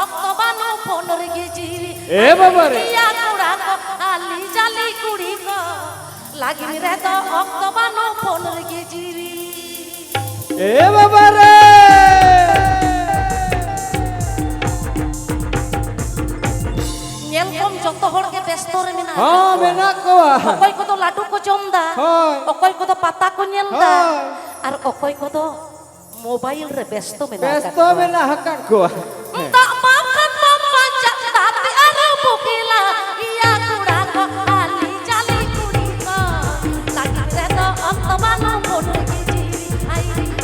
অক্তবানো ফোনর গেজিরি এ বাবা রে ইয়া কুড়া কো আলি জালি কুড়ি কো লাগিনি রে তো অক্তবানো ফোনর গেজিরি এ বাবা রে ñelkom joto hor ke besto re mena হ্যাঁ মেনা কোয়া okoy ko do ladu ko jomda হয় okoy ko do pata ko nyelda হয় ar okoy ko do mobile re besto mena ব্যস্ত মেনা হাকান কোয়া tak makan membaca tapi ada bukila iya kuda ko ali jali kudi ko lagi reto oktomano pun giji ai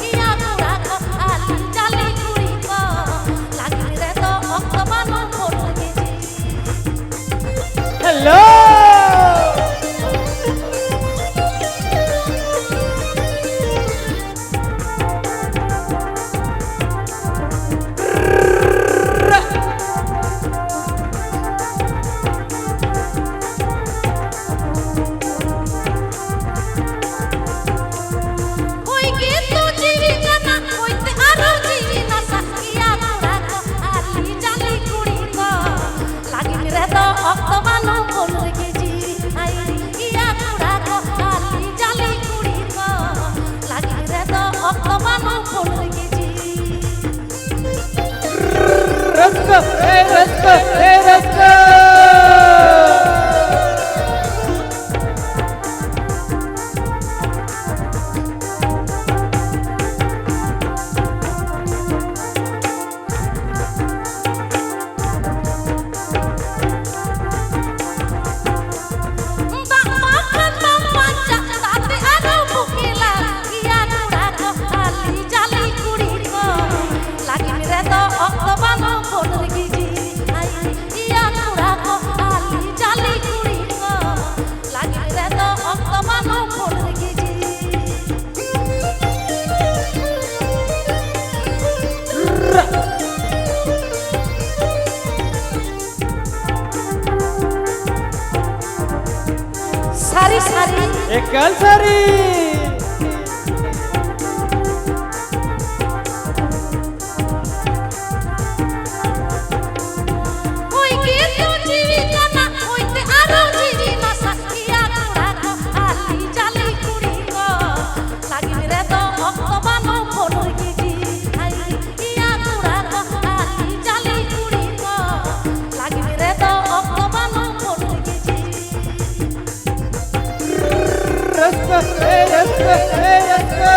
iya kuda ko ali jali kudi ko lagi reto oktomano pun giji hello Oi gitu ciri kana oi te aro ciri nasa iya kuda ko ali jali kudi ko lagi reto oktomano pun giji ai iya kuda ko ali jali kudi ko lagi reto oktomano pun giji রাস্তা এ রাস্তা এ রাস্তা tak makan membaca tapi ada bukila iya kuda ko ali jali kudi ko lagi reto oktomano pun giji ai iya kuda ko ali jali kudi ko lagi reto oktomano pun giji sari-sari একাল সারি oi gitu ciri kana oi te aro ciri nasa iya kuda ko ali jali kudi ko lagi reto oktomano pun giji ai iya kuda ko ali jali kudi ko lagi reto oktomano pun giji রাস্তা এ রাস্তা এ রাস্তা